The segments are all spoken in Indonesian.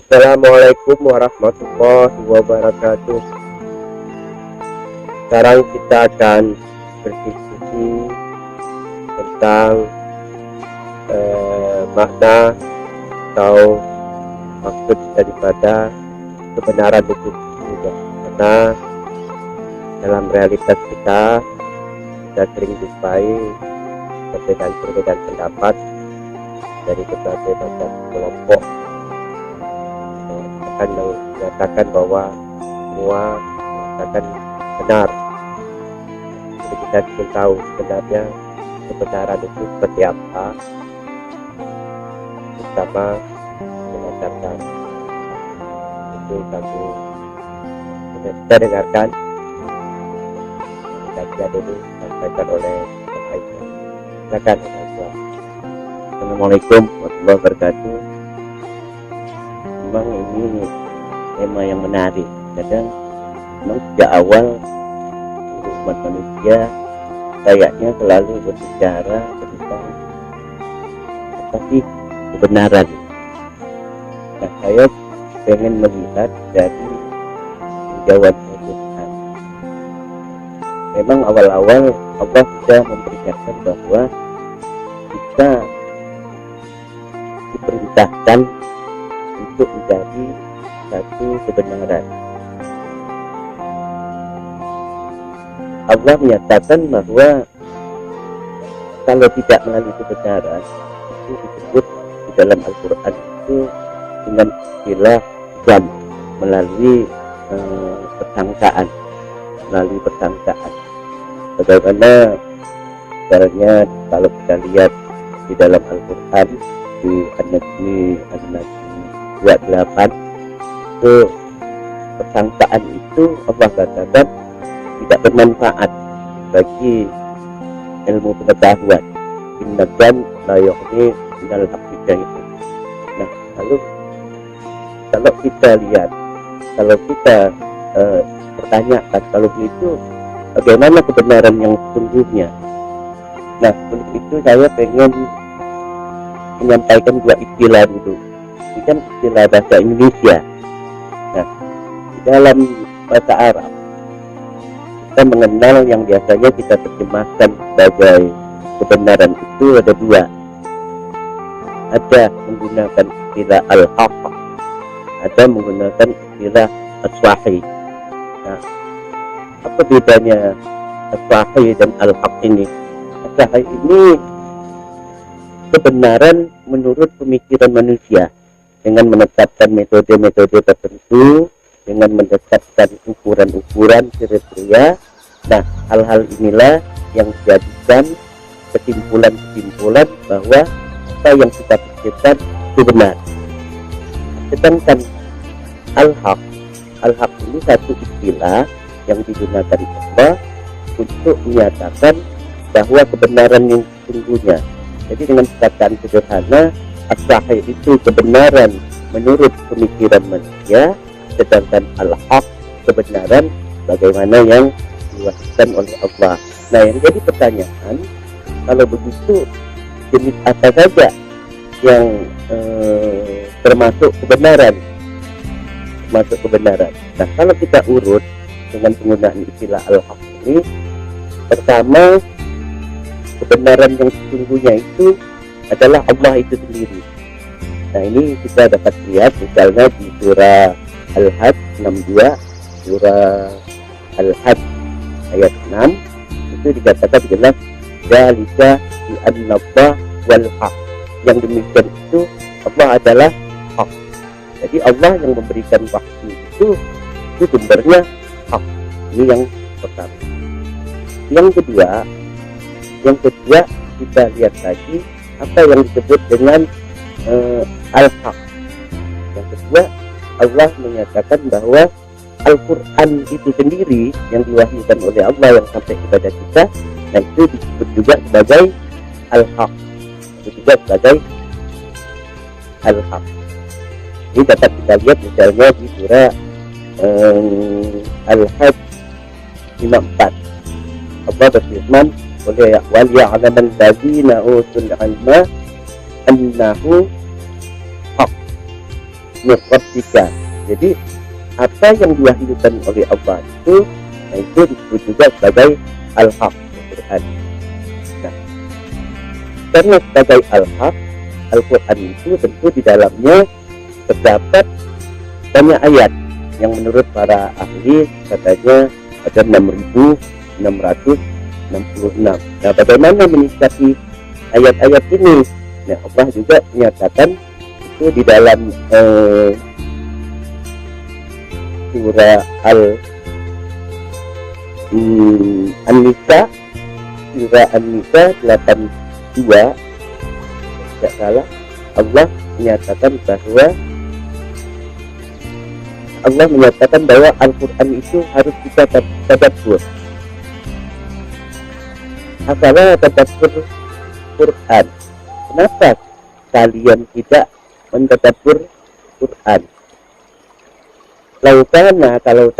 Assalamualaikum warahmatullahi wabarakatuh. Sekarang kita akan berdiskusi tentang makna atau maksud daripada kebenaran itu juga. Karena dalam realitas kita sering jumpai perbedaan pendapat dari berbagai macam kelompok akan menyatakan bahwa semua mengatakan benar. Jadi kita ingin tahu sebenarnya kebenaran itu seperti apa, bersama mengajarkan itu kami kita dengarkan kajian ini disampaikan oleh Pak Aisyah. Silakan Pak Aisyah. Assalamualaikum warahmatullahi wabarakatuh. Memang ini tema yang menarik. Kadang memang sejak awal umat manusia kayaknya selalu berbicara tentang apa sih kebenaran. Nah, saya pengen melihat dari jawaban Tuhan. Memang awal-awal Allah sudah memperingatkan bahwa kita diperintahkan untuk menjadi satu kebenaran. Allah menyatakan bahwa kalau tidak melalui kebenaran itu disebut di dalam Al-Quran itu dengan istilah jam, melalui persangkaan, bagaimana caranya kalau kita lihat di dalam Al-Quran di An-Najmi 28 itu persangkaan itu Allah katakan tidak bermanfaat bagi ilmu pengetahuan. Innakan la yughni minal haqqi syai'an. Nah, lalu kalau kita lihat, kalau kita pertanyakan kalau begitu bagaimana kebenaran yang sesungguhnya. Nah, untuk itu saya pengen menyampaikan dua istilah dulu. Ini kan istilah bahasa Indonesia. Nah, di dalam bahasa Arab kita mengenal yang biasanya kita terjemahkan sebagai kebenaran itu ada dua. Ada menggunakan istilah al-haq, ada menggunakan istilah as-sahih. Nah, apa bedanya as-sahih dan al-haq ini? As-sahih ini kebenaran menurut pemikiran manusia dengan menetapkan metode-metode tertentu, dengan menetapkan ukuran-ukuran kriteria. Nah, hal-hal inilah yang dijadikan kesimpulan-kesimpulan bahwa apa yang kita pikirkan itu benar. Sedangkan al-haq ini satu istilah yang digunakan Allah untuk menyatakan bahwa kebenaran yang sesungguhnya. Jadi dengan perkataan sederhana, as-sahih itu kebenaran menurut pemikiran manusia, sedangkan al-haq kebenaran bagaimana yang diwakilkan oleh Allah. Nah, yang jadi pertanyaan, kalau begitu jenis apa saja yang termasuk kebenaran? Nah, kalau kita urut dengan penggunaan istilah al-haq ini, pertama, kebenaran yang sesungguhnya itu adalah Allah itu sendiri. Nah, ini kita dapat lihat misalnya di surah Al-Hajj 62, surah Al-Hajj ayat 6 itu dikatakan jelas dzalika bi annallah wal haq. Yang demikian itu Allah adalah hak. Jadi Allah yang memberikan wahyu itu sumbernya hak. Ini yang pertama. Yang kedua kita lihat lagi apa yang disebut dengan al-haq. Yang kedua, Allah menyatakan bahwa Al-Quran itu sendiri yang diwahyukan oleh Allah yang sampai kepada kita, nah itu disebut juga sebagai al-haq. Ini dapat kita lihat misalnya di surah Al-Hajj 54. Allah berfirman, wal ya'lamal ladzina utul ilma annahu haq. min rabbika. Jadi apa yang diwahyukan oleh Allah itu, nah itu disebut juga sebagai al-haq, Al-Quran. Nah, karena sebagai al-haq, Al-Quran itu tentu di dalamnya terdapat banyak ayat yang menurut para ahli katanya ada 6.666. Nah, bagaimana menyikapi ayat-ayat ini? Nah, Allah juga menyatakan itu di dalam surah An-Nisa, surah An-Nisa 82, tidak salah, Allah menyatakan bahwa Al-Quran itu harus kita tadabbur. Apalah tadabbur Quran? Kenapa kalian tidak mentadabbur Quran? Laukana, kalau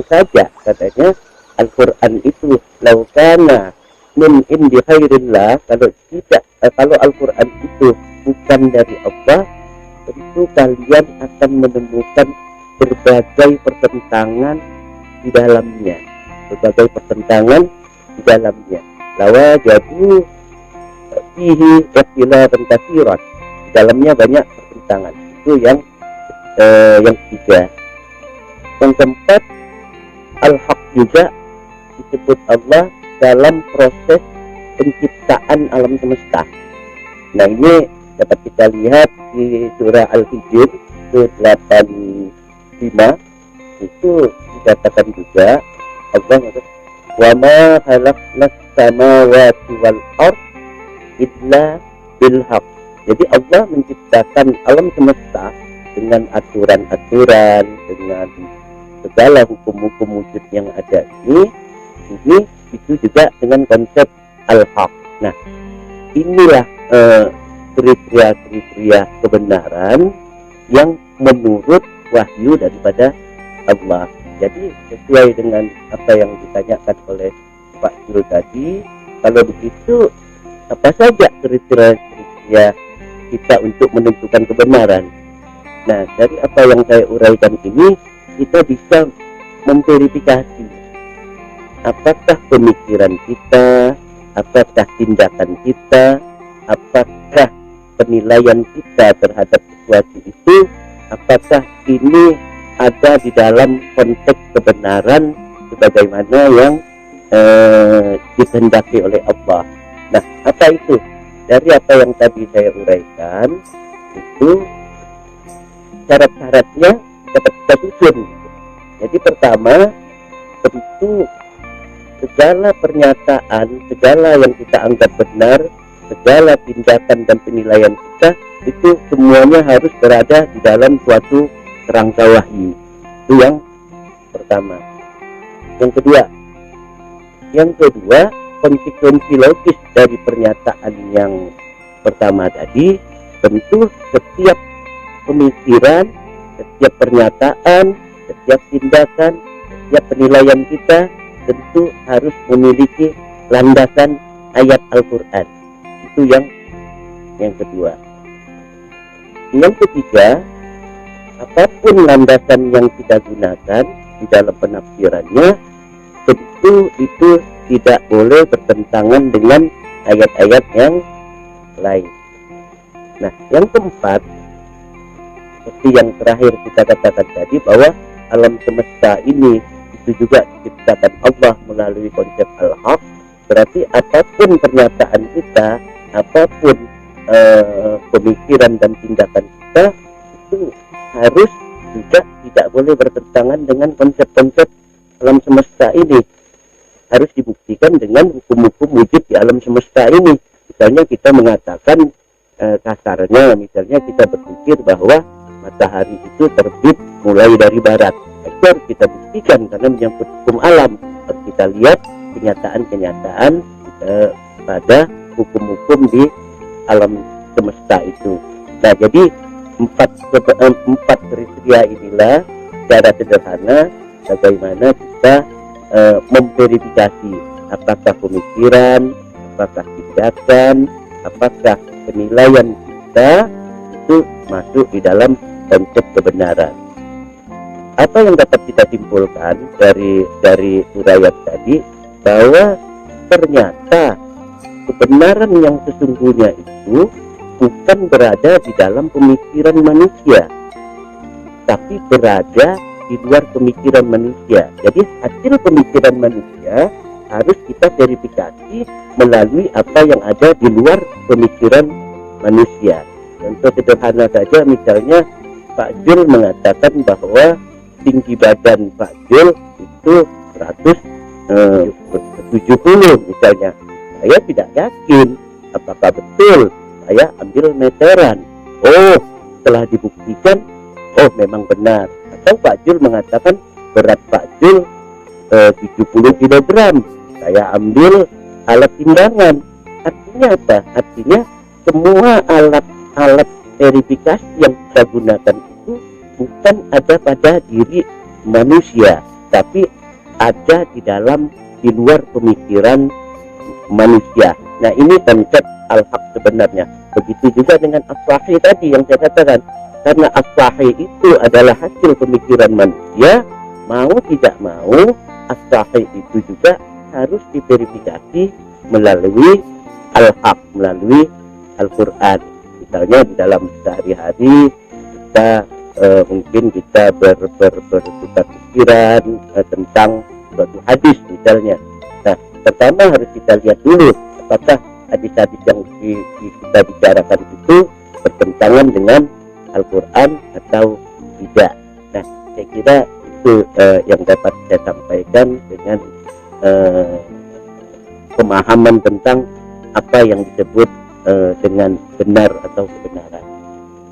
saja katanya Al-Quran itu laukana min indi khairillah, kalau Al-Quran itu bukan dari Allah, tentu kalian akan menemukan berbagai pertentangan di dalamnya. Lawa jadu fihi ikhtilafan katsiran. Di dalamnya banyak pertentangan. Itu yang ketiga. Yang keempat, al-haq juga disebut Allah dalam proses penciptaan alam semesta. Nah, ini dapat kita lihat di surah Al-Hijr 85, itu dikatakan juga Allah mengatakan wa ma khalaqnas samawati wal ard illa bil haqq. Jadi Allah menciptakan alam semesta dengan aturan-aturan, dengan segala hukum-hukum wujud yang ada ini itu juga dengan konsep al-haq. Nah, inilah kriteria kebenaran yang menurut wahyu daripada Allah. Jadi sesuai dengan apa yang ditanyakan oleh Pak Jul tadi, kalau begitu apa saja kriteria kita untuk menentukan kebenaran? Nah, dari apa yang saya uraikan ini, kita bisa memverifikasi apakah pemikiran kita, apakah tindakan kita, apakah penilaian kita terhadap sesuatu itu, apakah ini ada di dalam konteks kebenaran sebagaimana yang dikehendaki oleh Allah. Nah, apa itu? Dari apa yang tadi saya uraikan, itu syarat-syaratnya dapat kita susun. Jadi pertama, tentu segala pernyataan, segala yang kita anggap benar, segala tindakan dan penilaian kita, itu semuanya harus berada di dalam suatu kerangka wahyu. Itu yang pertama. Yang kedua, konsekuensi logis dari pernyataan yang pertama tadi, tentu setiap pemikiran, setiap pernyataan, setiap tindakan, setiap penilaian kita tentu harus memiliki landasan ayat Al-Quran. Itu yang kedua. Yang ketiga, apapun landasan yang kita gunakan di dalam penafsirannya, tentu itu tidak boleh bertentangan dengan ayat-ayat yang lain. Nah, yang keempat, seperti yang terakhir kita katakan tadi, bahwa alam semesta ini itu juga diciptakan Allah melalui konsep al-haq. Berarti apapun pernyataan kita, apapun pemikiran dan tindakan kita, itu harus juga tidak boleh bertentangan dengan konsep-konsep alam semesta ini. Harus dibuktikan dengan hukum-hukum wujud di alam semesta ini. Misalnya kita mengatakan kasarnya, misalnya kita berpikir bahwa matahari itu terbit mulai dari barat. Itu harus kita buktikan karena menyangkut hukum alam. Harus kita lihat kenyataan-kenyataan pada hukum-hukum di alam semesta itu. Nah, jadi empat kriteria inilah secara sederhana bagaimana kita memverifikasi apakah pemikiran, apakah tindakan, apakah penilaian kita itu masuk di dalam konsep kebenaran. Apa yang dapat kita simpulkan dari uraian tadi, bahwa ternyata kebenaran yang sesungguhnya itu bukan berada di dalam pemikiran manusia, tapi berada di luar pemikiran manusia. Jadi hasil pemikiran manusia harus kita verifikasi melalui apa yang ada di luar pemikiran manusia. Contoh sederhana saja, misalnya Pak Jul mengatakan bahwa tinggi badan Pak Jul itu 170 misalnya. Saya tidak yakin apakah betul, saya ambil meteran. Oh, setelah dibuktikan, oh memang benar. Atau Pak Jul mengatakan berat Pak Jul 70 kg, saya ambil alat timbangan. Artinya apa? Artinya semua alat verifikasi yang kita gunakan itu bukan ada pada diri manusia, tapi ada di luar pemikiran manusia. Nah, ini konsep al-haq sebenarnya. Begitu juga dengan as-sahih tadi yang saya katakan. Karena as-sahih itu adalah hasil pemikiran manusia, mau tidak mau as-sahih itu juga harus diverifikasi melalui al-haq, melalui Al-Quran. Misalnya di dalam sehari-hari kita mungkin kita bertukar pikiran tentang suatu hadis misalnya. Nah, pertama harus kita lihat dulu apakah hadis-hadis yang kita bicarakan itu bertentangan dengan Al-Quran atau tidak. Nah, saya kira itu yang dapat saya sampaikan dengan pemahaman tentang apa yang disebut dengan benar atau kebenaran.